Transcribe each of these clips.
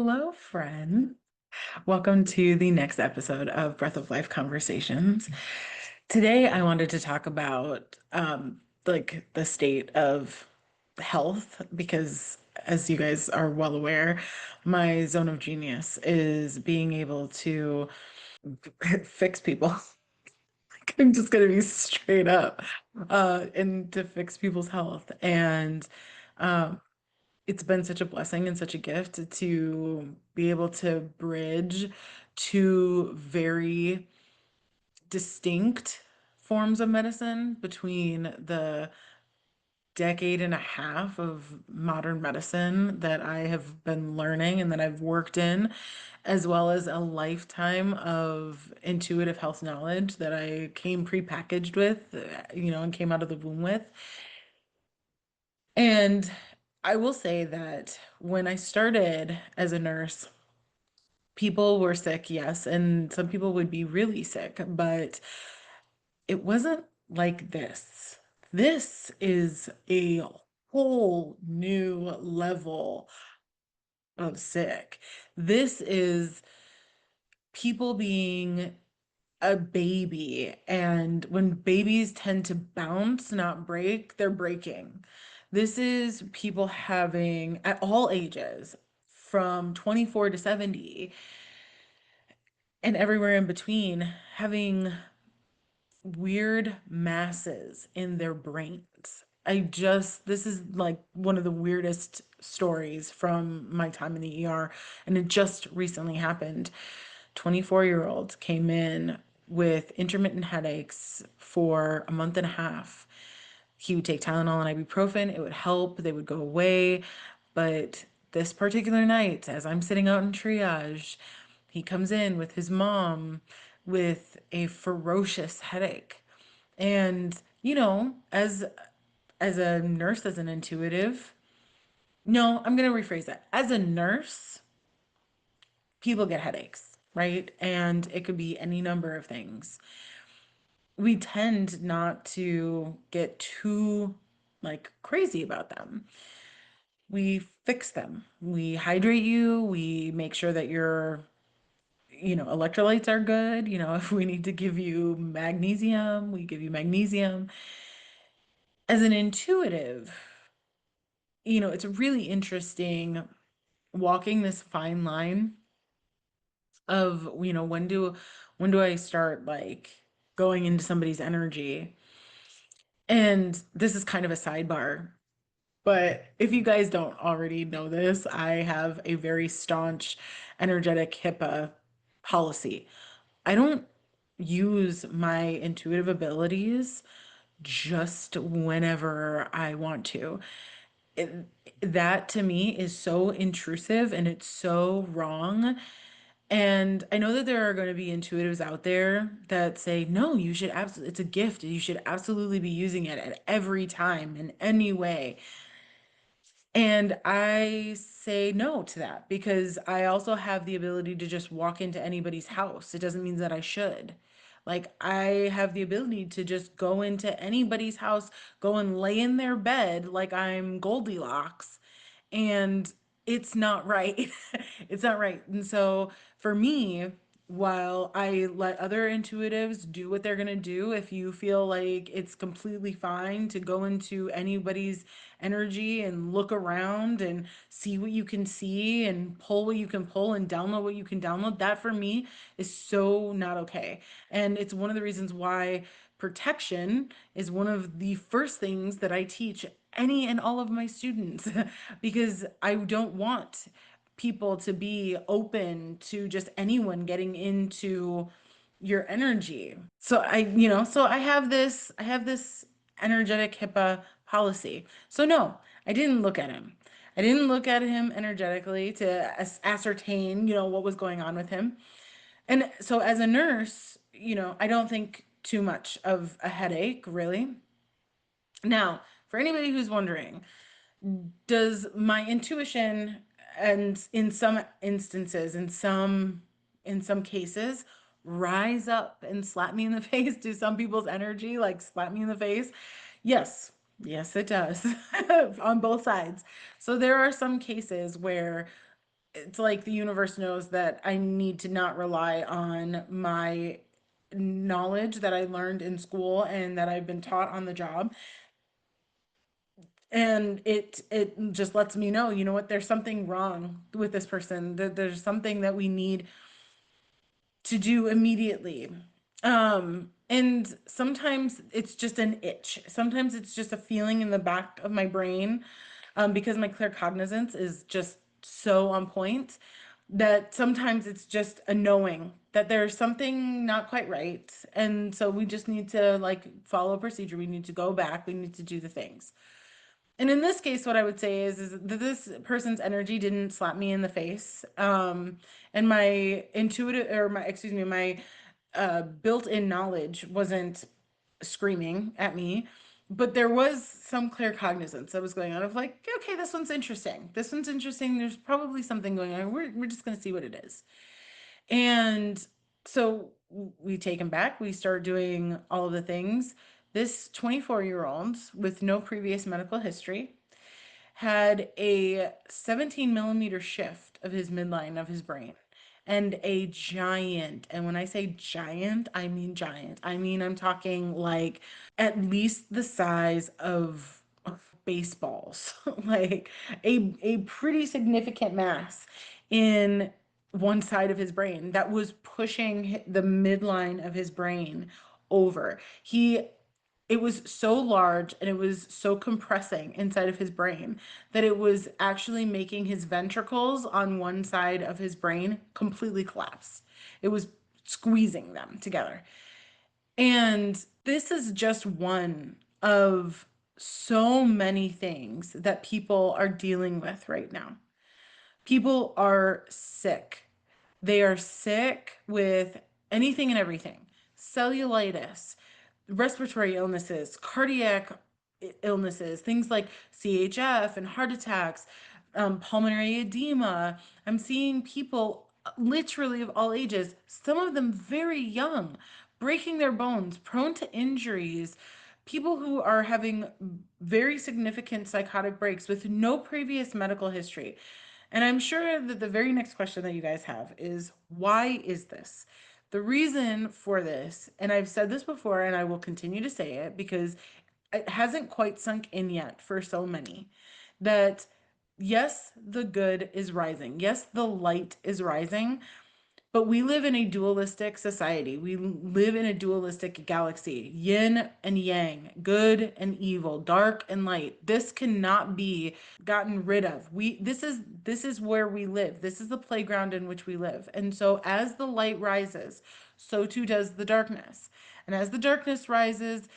Hello, friend. Welcome to the next episode of Breath of Life Conversations. Today, I wanted to talk about like the state of health because, as you guys are well aware, my zone of genius is being able to fix people. I'm just gonna be straight up, and to fix people's health. And um, it's been such a blessing and such a gift to be able to bridge two very distinct forms of medicine between the decade and a half of modern medicine that I have been learning and that I've worked in, as well as a lifetime of intuitive health knowledge that I came prepackaged with, and came out of the womb with. And I will say that when I started as a nurse, people were sick, yes, and some people would be really sick, but it wasn't like this. This is a whole new level of sick. This is people being a baby. And when babies tend to bounce, not break, they're breaking. This is people having, at all ages, from 24 to 70, and everywhere in between, having weird masses in their brains. This is like one of the weirdest stories from my time in the ER, and it just recently happened. 24-year-old came in with intermittent headaches for a month and a half. He would take Tylenol and ibuprofen, it would help, they would go away. But this particular night, as I'm sitting out in triage, he comes in with his mom with a ferocious headache. And, as a nurse, as an intuitive, no, I'm going to rephrase that. As a nurse, people get headaches, right? And it could be any number of things. We tend not to get too like crazy about them. We fix them. We hydrate you. We make sure that your, electrolytes are good. If we need to give you magnesium, we give you magnesium. As an intuitive, it's really interesting walking this fine line of, when do I start like going into somebody's energy? And this is kind of a sidebar. But if you guys don't already know this, I have a very staunch energetic HIPAA policy. I don't use my intuitive abilities just whenever I want to. It, that to me is so intrusive and it's so wrong. And I know that there are going to be intuitives out there that say, no, you should absolutely, it's a gift. You should absolutely be using it at every time in any way. And I say no to that because I also have the ability to just walk into anybody's house. It doesn't mean that I should. Like, I have the ability to just go into anybody's house, go and lay in their bed like I'm Goldilocks, and it's not right. It's not right. And so for me, while I let other intuitives do what they're going to do, if you feel like it's completely fine to go into anybody's energy and look around and see what you can see and pull what you can pull and download what you can download, that for me is so not okay. And it's one of the reasons why protection is one of the first things that I teach any and all of my students because I don't want people to be open to just anyone getting into your energy. So I have this energetic HIPAA policy. So no, I didn't look at him. I didn't look at him energetically to ascertain, what was going on with him. And so as a nurse, I don't think too much of a headache, really. Now, for anybody who's wondering, does my intuition and in some instances, in some cases, rise up and slap me in the face? Do some people's energy like slap me in the face? Yes. Yes, it does on both sides. So there are some cases where it's like the universe knows that I need to not rely on my knowledge that I learned in school and that I've been taught on the job. And it just lets me know, you know what, there's something wrong with this person. That there's something that we need to do immediately. And sometimes it's just an itch. Sometimes it's just a feeling in the back of my brain, because my claircognizance is just so on point that sometimes it's just a knowing that there's something not quite right. And so we just need to like follow a procedure. We need to go back. We need to do the things. And in this case, what I would say is that this person's energy didn't slap me in the face. And my intuitive, or my, excuse me, my built-in knowledge wasn't screaming at me, but there was some clear cognizance that was going on of like, okay, this one's interesting. This one's interesting. There's probably something going on. We're just going to see what it is. And so we take him back. We start doing all of the things. This 24-year-old with no previous medical history had a 17 millimeter shift of his midline of his brain and a giant, and when I say giant, I mean giant. I mean, I'm talking like at least the size of baseballs, like a pretty significant mass in one side of his brain that was pushing the midline of his brain over. It was so large and it was so compressing inside of his brain that it was actually making his ventricles on one side of his brain completely collapse. It was squeezing them together. And this is just one of so many things that people are dealing with right now. People are sick. They are sick with anything and everything: cellulitis, respiratory illnesses, cardiac illnesses, things like CHF and heart attacks, pulmonary edema. I'm seeing people literally of all ages, some of them very young, breaking their bones, prone to injuries, people who are having very significant psychotic breaks with no previous medical history. And I'm sure that the very next question that you guys have is, why is this? The reason for this, and I've said this before and I will continue to say it because it hasn't quite sunk in yet for so many, that yes, the good is rising. Yes, the light is rising, but we live in a dualistic society. We live in a dualistic galaxy, yin and yang, good and evil, dark and light. This cannot be gotten rid of. This is where we live. This is the playground in which we live. And so as the light rises, so too does the darkness. And as the darkness rises,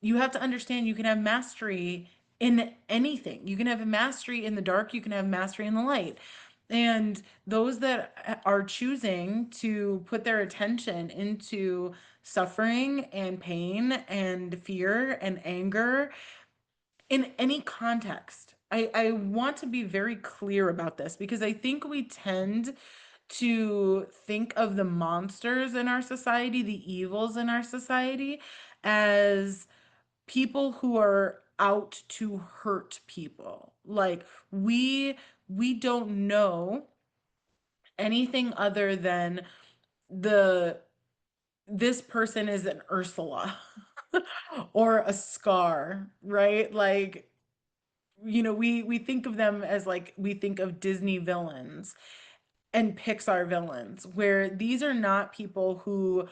you have to understand you can have mastery in anything. You can have a mastery in the dark, you can have mastery in the light. And those that are choosing to put their attention into suffering and pain and fear and anger in any context, I want to be very clear about this because I think we tend to think of the monsters in our society, the evils in our society, as people who are out to hurt people. Like we don't know anything other than the this person is an Ursula or a Scar, right? Like, we think of them as, like, we think of Disney villains and Pixar villains, where these are not people who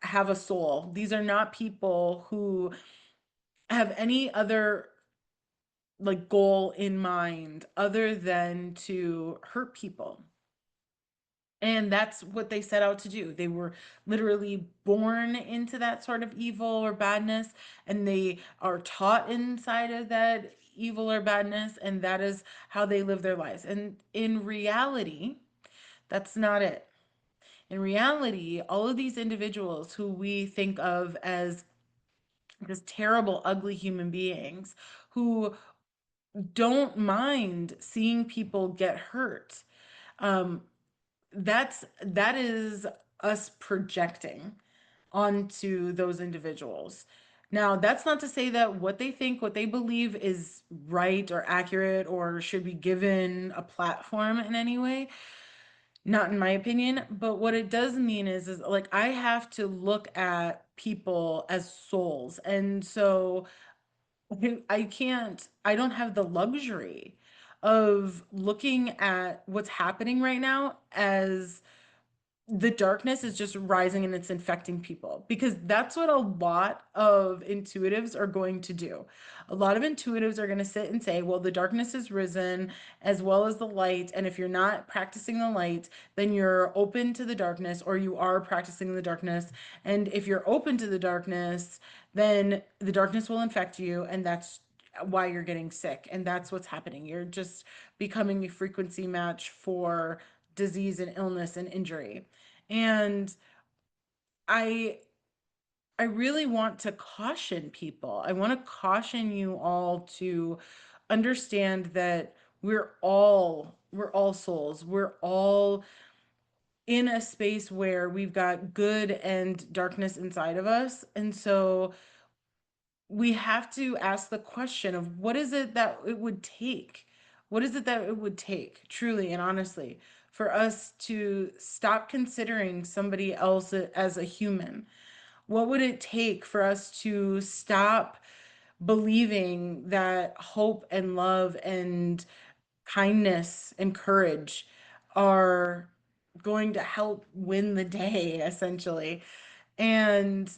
have a soul. These are not people who have any other like goal in mind other than to hurt people. And that's what they set out to do. They were literally born into that sort of evil or badness, and they are taught inside of that evil or badness, and that is how they live their lives. And in reality, that's not it. In reality, all of these individuals who we think of as just terrible, ugly human beings who don't mind seeing people get hurt. Um, that is us projecting onto those individuals. Now, that's not to say that what they think, what they believe is right or accurate or should be given a platform in any way. Not in my opinion, but what it does mean is like I have to look at people as souls. And so I can't, I don't have the luxury of looking at what's happening right now as the darkness is just rising and it's infecting people, because that's what a lot of intuitives are going to do. A lot of intuitives are going to sit and say, well, the darkness has risen as well as the light. And if you're not practicing the light, then you're open to the darkness, or you are practicing the darkness. And if you're open to the darkness, then the darkness will infect you. And that's why you're getting sick. And that's what's happening. You're just becoming a frequency match for disease and illness and injury. And I I really want to caution people. I want to caution you all to understand that we're all souls. We're all in a space where we've got good and darkness inside of us. And so we have to ask the question of what is it that it would take? What is it that it would take, truly and honestly, for us to stop considering somebody else as a human? What would it take for us to stop believing that hope and love and kindness and courage are going to help win the day, essentially? And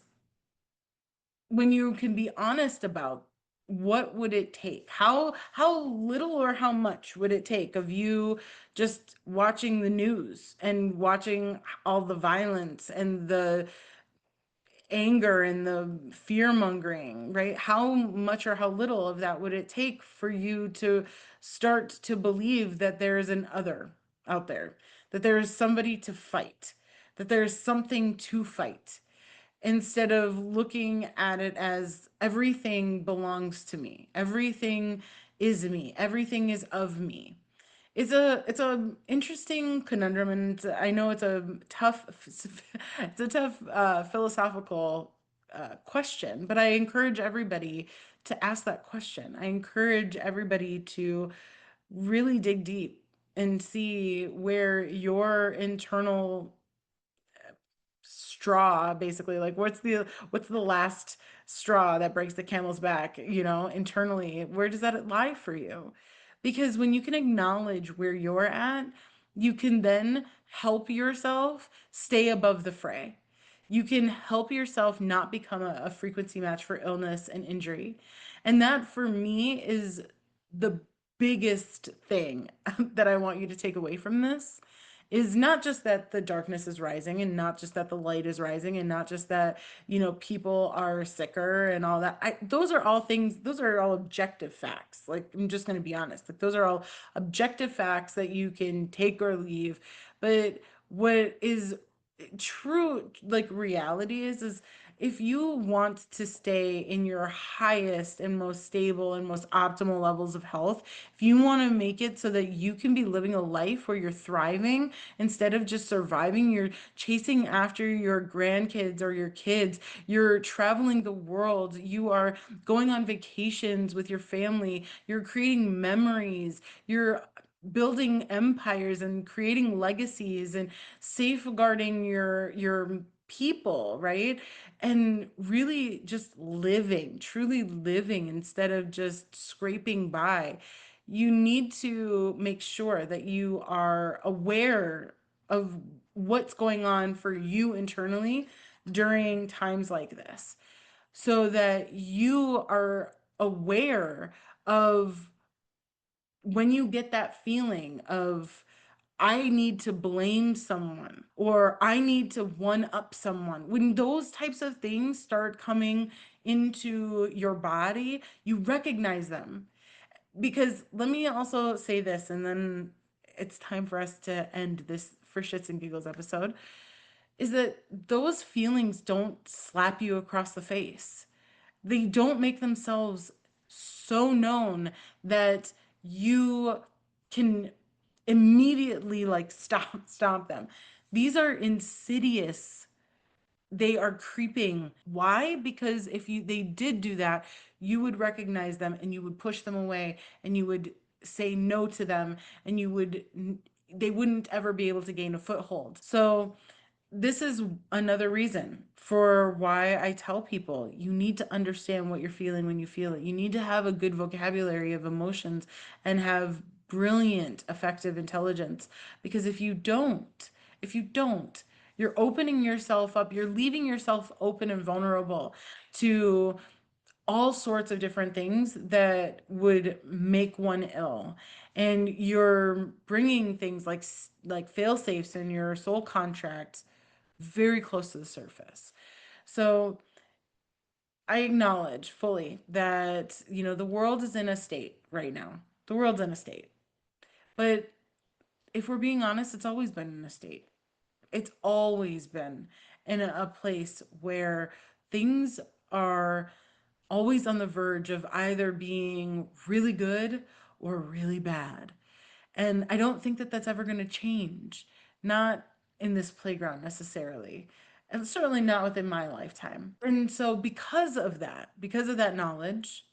when you can be honest about what would it take, how little or how much would it take of you just watching the news and watching all the violence and the anger and the fear mongering, right? How much or how little of that would it take for you to start to believe that there is an other out there, that there is somebody to fight, that there's something to fight, instead of looking at it as everything belongs to me, everything is me, everything is of me. It's a interesting conundrum, and I know it's a tough it's a tough philosophical question, but I encourage everybody to ask that question. I encourage everybody to really dig deep and see where your internal straw, basically, like what's the last straw that breaks the camel's back, internally, where does that lie for you? Because when you can acknowledge where you're at, you can then help yourself stay above the fray. You can help yourself not become a frequency match for illness and injury. And that for me is the biggest thing that I want you to take away from this, is not just that the darkness is rising, and not just that the light is rising, and not just that, people are sicker and all that. Those are all things, those are all objective facts. Like, I'm just going to be honest. Like, those are all objective facts that you can take or leave. But what is true, like reality is if you want to stay in your highest and most stable and most optimal levels of health, if you want to make it so that you can be living a life where you're thriving instead of just surviving, you're chasing after your grandkids or your kids, you're traveling the world, you are going on vacations with your family, you're creating memories, you're building empires and creating legacies and safeguarding your people, right? And really just living, truly living, instead of just scraping by. You need to make sure that you are aware of what's going on for you internally during times like this, so that you are aware of when you get that feeling of, I need to blame someone or I need to one up someone. When those types of things start coming into your body, you recognize them. Because let me also say this, and then it's time for us to end this For Shits and Giggles episode, is that those feelings don't slap you across the face. They don't make themselves so known that you can immediately like stop them. These are insidious they are creeping. Why? Because if you they did do that, you would recognize them and you would push them away and you would say no to them and they wouldn't ever be able to gain a foothold. So this is another reason for why I tell people you need to understand what you're feeling when you feel it. You need to have a good vocabulary of emotions and have brilliant affective intelligence, because if you don't, you're opening yourself up, you're leaving yourself open and vulnerable to all sorts of different things that would make one ill, and you're bringing things like fail safes in your soul contracts very close to the surface. So I acknowledge fully that, the world is in a state right now. The world's in a state. But if we're being honest, it's always been in a state. It's always been in a place where things are always on the verge of either being really good or really bad. And I don't think that that's ever going to change. Not in this playground necessarily. And certainly not within my lifetime. And so, because of that knowledge,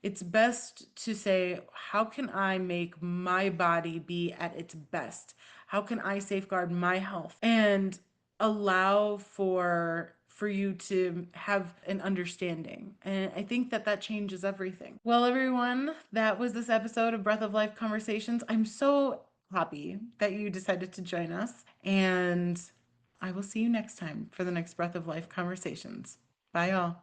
it's best to say, how can I make my body be at its best? How can I safeguard my health and allow for you to have an understanding? And I think that that changes everything. Well, everyone, that was this episode of Breath of Life Conversations. I'm so happy that you decided to join us, and I will see you next time for the next Breath of Life Conversations. Bye, all.